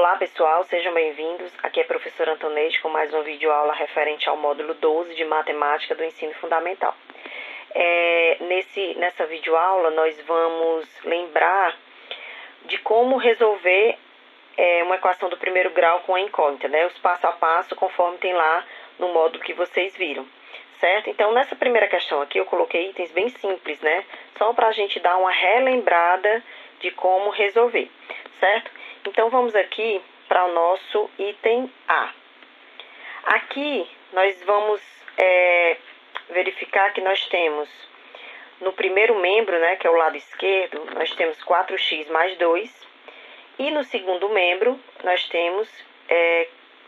Olá pessoal, sejam bem-vindos. Aqui é a professora Antonete com mais uma videoaula referente ao módulo 12 de Matemática do Ensino Fundamental. Nessa videoaula nós vamos lembrar de como resolver uma equação do primeiro grau com a incógnita, né? Os passo a passo conforme tem lá no módulo que vocês viram, certo? Então, nessa primeira questão aqui eu coloquei itens bem simples, né? Só para a gente dar uma relembrada de como resolver, certo? Então, vamos aqui para o nosso item A. Aqui, nós vamos verificar que nós temos, no primeiro membro, né, que é o lado esquerdo, nós temos 4x mais 2. E no segundo membro, nós temos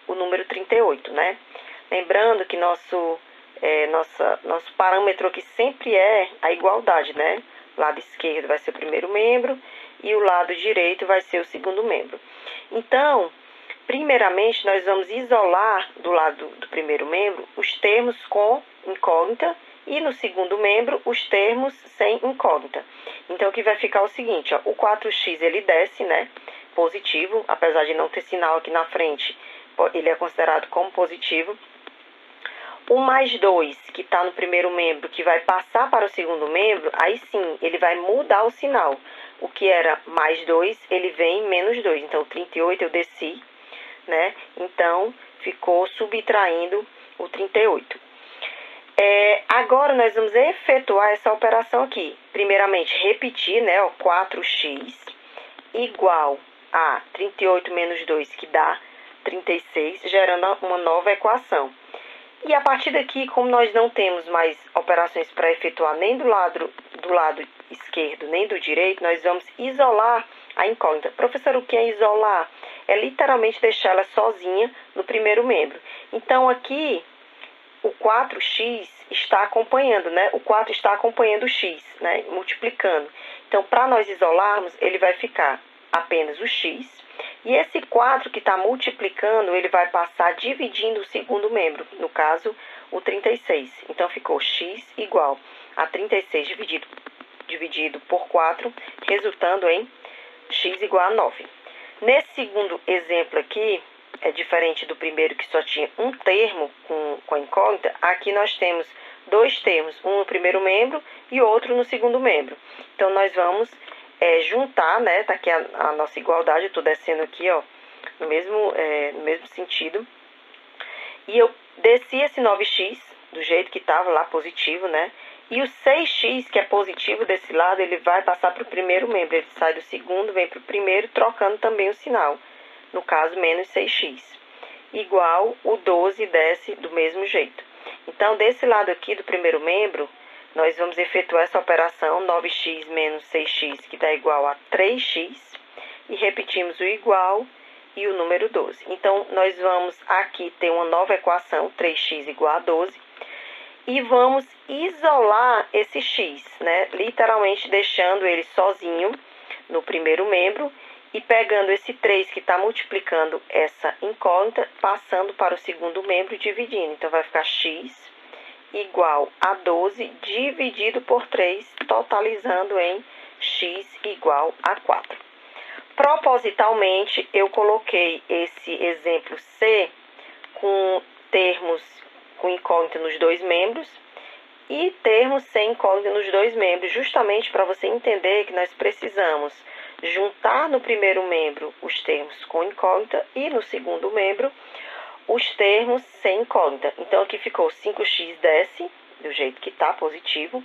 o número 38, né? Lembrando que nosso parâmetro aqui sempre é a igualdade, né? O lado esquerdo vai ser o primeiro membro e o lado direito vai ser o segundo membro. Então, primeiramente, nós vamos isolar do lado do primeiro membro os termos com incógnita e no segundo membro os termos sem incógnita. Então, aqui vai ficar o seguinte, ó, o 4x ele desce, né? Positivo, apesar de não ter sinal aqui na frente, ele é considerado como positivo. O mais 2, que está no primeiro membro, que vai passar para o segundo membro, aí sim, ele vai mudar o sinal. O que era mais 2, ele vem menos 2. Então, 38 eu desci, né? Então, ficou subtraindo o 38. Agora, nós vamos efetuar essa operação aqui. Primeiramente, repetir, né? Ó, 4x igual a 38 menos 2, que dá 36, gerando uma nova equação. E a partir daqui, como nós não temos mais operações para efetuar nem do lado esquerdo, nem do direito, nós vamos isolar a incógnita. Professor, o que é isolar? É literalmente deixar ela sozinha no primeiro membro. Então, aqui, o 4x está acompanhando, né? O 4 está acompanhando o x, né? Multiplicando. Então, para nós isolarmos, ele vai ficar apenas o x. E esse 4 que está multiplicando, ele vai passar dividindo o segundo membro, no caso, o 36. Então, ficou x igual a 36 dividido por 4, resultando em x igual a 9. Nesse segundo exemplo aqui, é diferente do primeiro que só tinha um termo com a incógnita, aqui nós temos dois termos, um no primeiro membro e outro no segundo membro. Então, nós vamos juntar, né? Tá aqui a nossa igualdade, eu tô descendo aqui, ó, no mesmo sentido. E eu desci esse 9x, do jeito que estava lá, positivo, né? E o 6x, que é positivo desse lado, ele vai passar para o primeiro membro. Ele sai do segundo, vem para o primeiro, trocando também o sinal. No caso, menos 6x. Igual o 12 desce do mesmo jeito. Então, desse lado aqui do primeiro membro, nós vamos efetuar essa operação 9x menos 6x, que dá igual a 3x, e repetimos o igual e o número 12. Então, nós vamos aqui ter uma nova equação, 3x igual a 12, e vamos isolar esse x, né? Literalmente deixando ele sozinho no primeiro membro e pegando esse 3 que está multiplicando essa incógnita, passando para o segundo membro e dividindo. Então, vai ficar x igual a 12 dividido por 3, totalizando em x igual a 4. Propositalmente, eu coloquei esse exemplo C com termos com incógnita nos dois membros e termos sem incógnita nos dois membros, justamente para você entender que nós precisamos juntar no primeiro membro os termos com incógnita e no segundo membro os termos sem incógnita. Então, aqui ficou 5x desce, do jeito que está, positivo.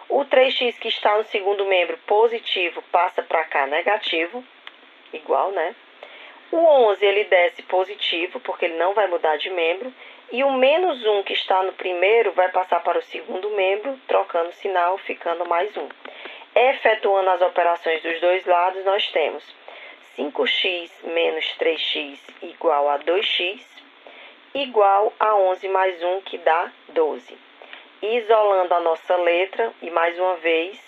O 3x que está no segundo membro, positivo, passa para cá, negativo, igual, né? O 11, ele desce positivo, porque ele não vai mudar de membro. E o menos 1 que está no primeiro, vai passar para o segundo membro, trocando o sinal, ficando mais 1. Efetuando as operações dos dois lados, nós temos 5x menos 3x igual a 2x, igual a 11 mais 1, que dá 12. Isolando a nossa letra, e mais uma vez,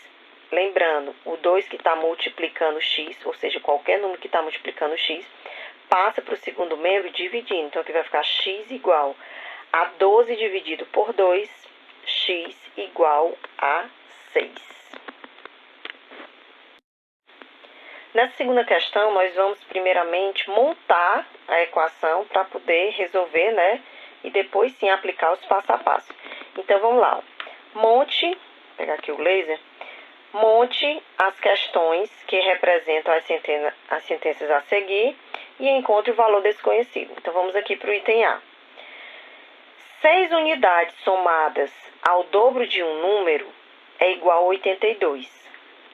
lembrando, o 2 que está multiplicando x, ou seja, qualquer número que está multiplicando x, passa para o segundo membro dividindo. Então, aqui vai ficar x igual a 12 dividido por 2, x igual a 6. Nessa segunda questão, nós vamos primeiramente montar a equação para poder resolver, né? E depois sim aplicar os passo a passo. Então, vamos lá. Monte, vou pegar aqui o laser. Monte as questões que representam as sentenças a seguir e encontre o valor desconhecido. Então, vamos aqui para o item A. 6 unidades somadas ao dobro de um número é igual a 82.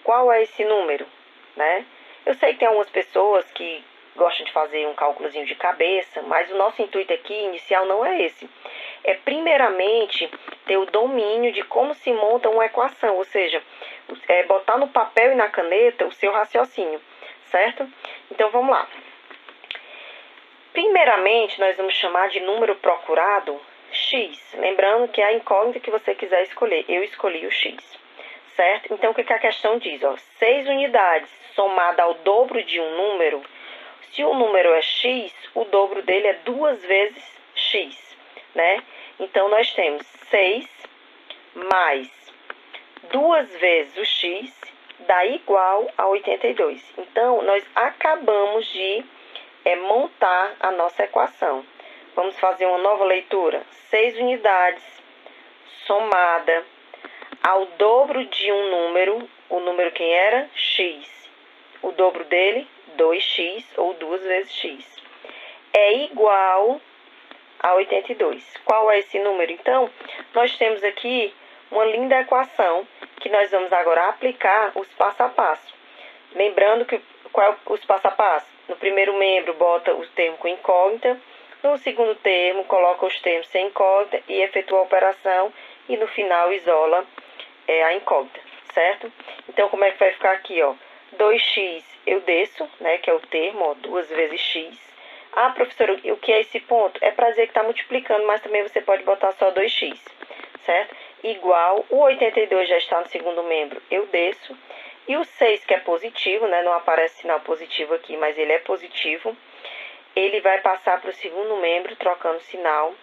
Qual é esse número, né? Eu sei que tem algumas pessoas que gostam de fazer um cálculozinho de cabeça, mas o nosso intuito aqui inicial não é esse. É primeiramente ter o domínio de como se monta uma equação, ou seja, botar no papel e na caneta o seu raciocínio, certo? Então vamos lá. Primeiramente, nós vamos chamar de número procurado x, lembrando que é a incógnita que você quiser escolher. Eu escolhi o x, certo? Então, o que a questão diz? 6 unidades somada ao dobro de um número. Se o número é x, o dobro dele é 2 vezes x, né? Então, nós temos 6 mais 2 vezes o x dá igual a 82. Então, nós acabamos de montar a nossa equação. Vamos fazer uma nova leitura. 6 unidades somada ao dobro de um número. O número quem era? X. O dobro dele, 2x ou 2 vezes x. É igual a 82. Qual é esse número? Então, nós temos aqui uma linda equação que nós vamos agora aplicar os passo a passo. Lembrando que qual é os passo a passo? No primeiro membro, bota o termo com incógnita. No segundo termo, coloca os termos sem incógnita e efetua a operação. E no final, isola a incógnita, certo? Então, como é que vai ficar aqui, 2x eu desço, né, que é o termo, 2 vezes x. Ah, professora, o que é esse ponto? É para dizer que está multiplicando, mas também você pode botar só 2x, certo? Igual, o 82 já está no segundo membro, eu desço. E o 6, que é positivo, né, não aparece sinal positivo aqui, mas ele é positivo, ele vai passar para o segundo membro, trocando sinal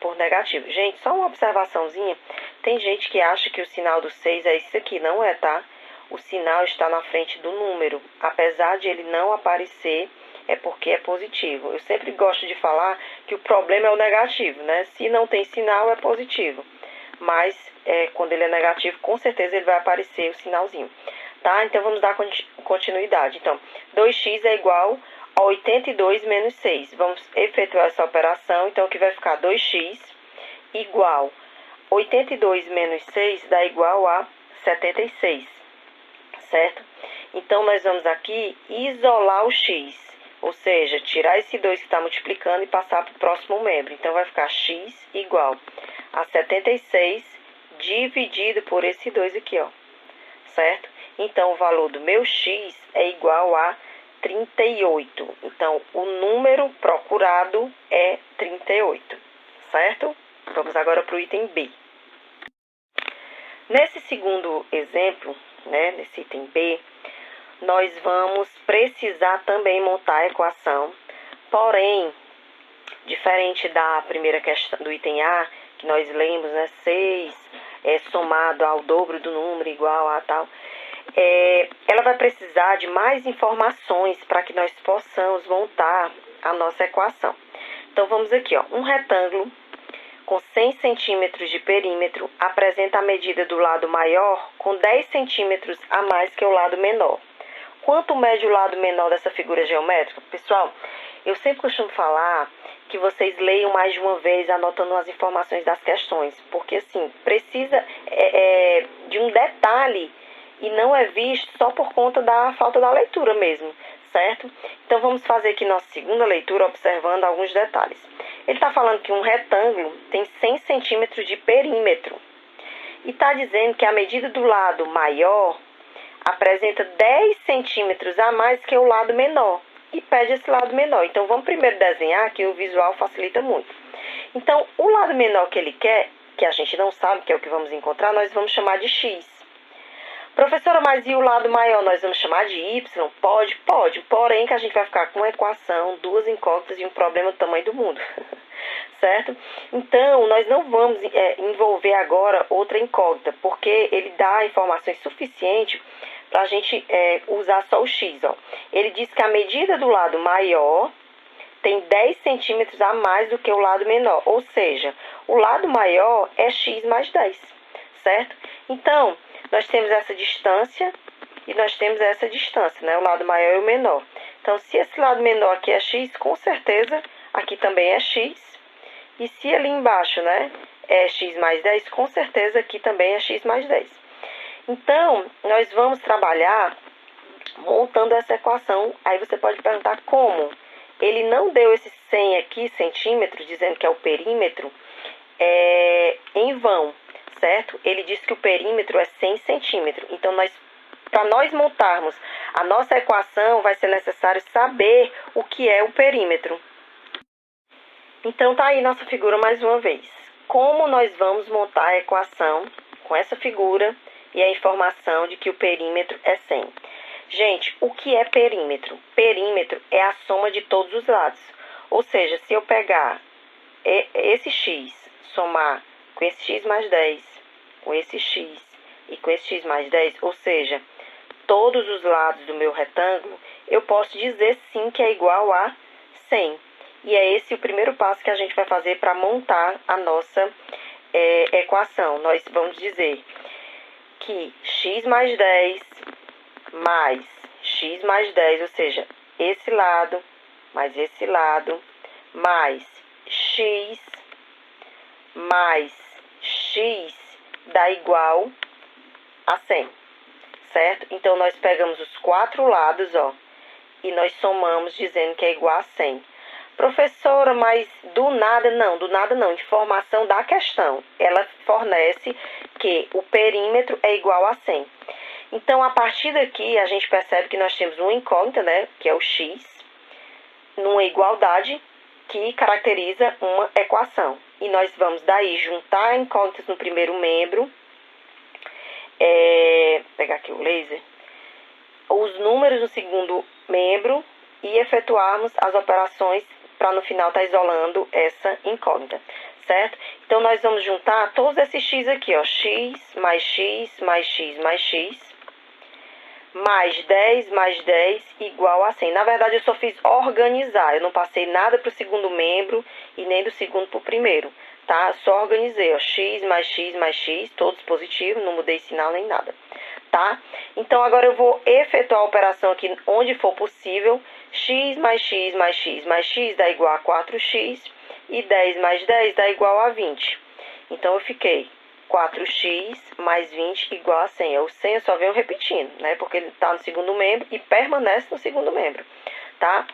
por negativo. Gente, só uma observaçãozinha, tem gente que acha que o sinal do 6 é isso aqui, não é, tá? O sinal está na frente do número, apesar de ele não aparecer, é porque é positivo. Eu sempre gosto de falar que o problema é o negativo, né? Se não tem sinal, é positivo. Mas, quando ele é negativo, com certeza ele vai aparecer o sinalzinho. Tá? Então, vamos dar continuidade. Então, 2x é igual a 82 menos 6. Vamos efetuar essa operação. Então, aqui vai ficar 2x igual 82 menos 6 dá igual a 76. Certo? Então, nós vamos aqui isolar o x. Ou seja, tirar esse 2 que está multiplicando e passar para o próximo membro. Então, vai ficar x igual a 76 dividido por esse 2 aqui, certo? Então, o valor do meu x é igual a 38. Então, o número procurado é 38, certo? Vamos agora para o item B. Nesse segundo exemplo, né, nesse item B, nós vamos precisar também montar a equação, porém, diferente da primeira questão do item A, que nós lemos, né, 6 somado ao dobro do número igual a tal, ela vai precisar de mais informações para que nós possamos montar a nossa equação. Então, vamos aqui, um retângulo com 100 centímetros de perímetro apresenta a medida do lado maior com 10 centímetros a mais que o lado menor. Quanto mede o lado menor dessa figura geométrica? Pessoal, eu sempre costumo falar que vocês leiam mais de uma vez, anotando as informações das questões, porque assim, precisa de um detalhe e não é visto só por conta da falta da leitura mesmo, certo? Então, vamos fazer aqui nossa segunda leitura, observando alguns detalhes. Ele está falando que um retângulo tem 100 centímetros de perímetro e está dizendo que a medida do lado maior apresenta 10 centímetros a mais que o lado menor e pede esse lado menor. Então, vamos primeiro desenhar, que o visual facilita muito. Então, o lado menor que ele quer, que a gente não sabe, que é o que vamos encontrar, nós vamos chamar de x. Professora, mas e o lado maior nós vamos chamar de y? Pode, porém que a gente vai ficar com uma equação, duas incógnitas e um problema do tamanho do mundo, certo? Então, nós não vamos envolver agora outra incógnita, porque ele dá informações suficientes para a gente usar só o x, ó. Ele diz que a medida do lado maior tem 10 centímetros a mais do que o lado menor, ou seja, o lado maior é x mais 10, certo? Então, nós temos essa distância e nós temos essa distância, né? O lado maior e o menor. Então, se esse lado menor aqui é x, com certeza aqui também é x. E se ali embaixo, né, é x mais 10, com certeza aqui também é x mais 10. Então, nós vamos trabalhar montando essa equação. Aí você pode perguntar como? Ele não deu esse 100 aqui, centímetros, dizendo que é o perímetro, em vão, certo? Ele disse que o perímetro é 100 centímetros. Então, para nós montarmos a nossa equação, vai ser necessário saber o que é o perímetro. Então, tá aí nossa figura mais uma vez. Como nós vamos montar a equação com essa figura e a informação de que o perímetro é 100? Gente, o que é perímetro? Perímetro é a soma de todos os lados. Ou seja, se eu pegar esse x, somar com esse x mais 10, com esse x e com esse x mais 10, ou seja, todos os lados do meu retângulo, eu posso dizer sim que é igual a 100. E é esse o primeiro passo que a gente vai fazer para montar a nossa equação. Nós vamos dizer que x mais 10 mais x mais 10, ou seja, esse lado mais esse lado, mais x dá igual a 100, certo? Então, nós pegamos os 4 lados, ó, e nós somamos dizendo que é igual a 100. Professora, mas do nada não. Informação da questão. Ela fornece que o perímetro é igual a 100. Então, a partir daqui, a gente percebe que nós temos uma incógnita, né, que é o x, numa igualdade que caracteriza uma equação. E nós vamos daí juntar incógnitas no primeiro membro, pegar aqui o laser, os números no segundo membro e efetuarmos as operações para no final estar isolando essa incógnita, certo? Então, nós vamos juntar todos esses x aqui, ó, x mais x mais x mais x, mais 10 igual a 100. Na verdade, eu só fiz organizar, eu não passei nada para o segundo membro e nem do segundo para o primeiro, tá? Só organizei, ó, x mais x, todos positivos, não mudei sinal nem nada, tá? Então, agora eu vou efetuar a operação aqui onde for possível. X mais x mais x mais x dá igual a 4x e 10 mais 10 dá igual a 20. Então, eu fiquei 4x mais 20 igual a 100. O 100 eu só venho repetindo, né? Porque ele está no segundo membro e permanece no segundo membro, tá?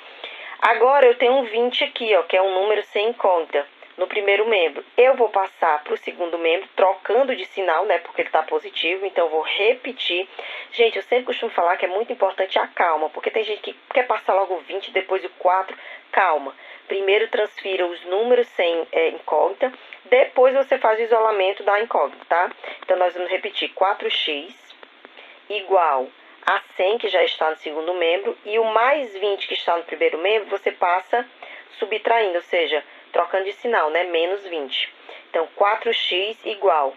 Agora, eu tenho um 20 aqui, ó, que é um número sem incógnita no primeiro membro. Eu vou passar para o segundo membro, trocando de sinal, né? Porque ele está positivo, então eu vou repetir. Gente, eu sempre costumo falar que é muito importante a calma, porque tem gente que quer passar logo o 20, depois o 4. Calma. Primeiro transfira os números sem incógnita, depois você faz o isolamento da incógnita, tá? Então, nós vamos repetir 4x igual a 100, que já está no segundo membro, e o mais 20, que está no primeiro membro, você passa subtraindo, ou seja, trocando de sinal, né? Menos 20. Então, 4x igual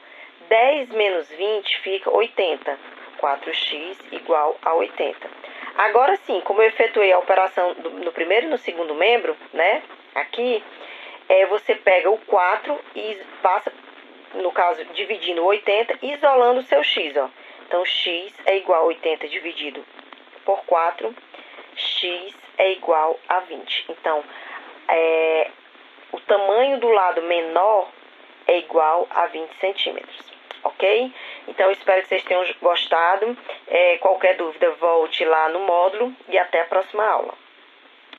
10 menos 20 fica 80. 4x igual a 80. Agora sim, como eu efetuei a operação no primeiro e no segundo membro, né? Aqui, você pega o 4 e passa, no caso, dividindo 80, isolando o seu x, ó. Então, x é igual a 80 dividido por 4, x é igual a 20. Então, o tamanho do lado menor é igual a 20 centímetros, ok? Então, espero que vocês tenham gostado. Qualquer dúvida, volte lá no módulo e até a próxima aula.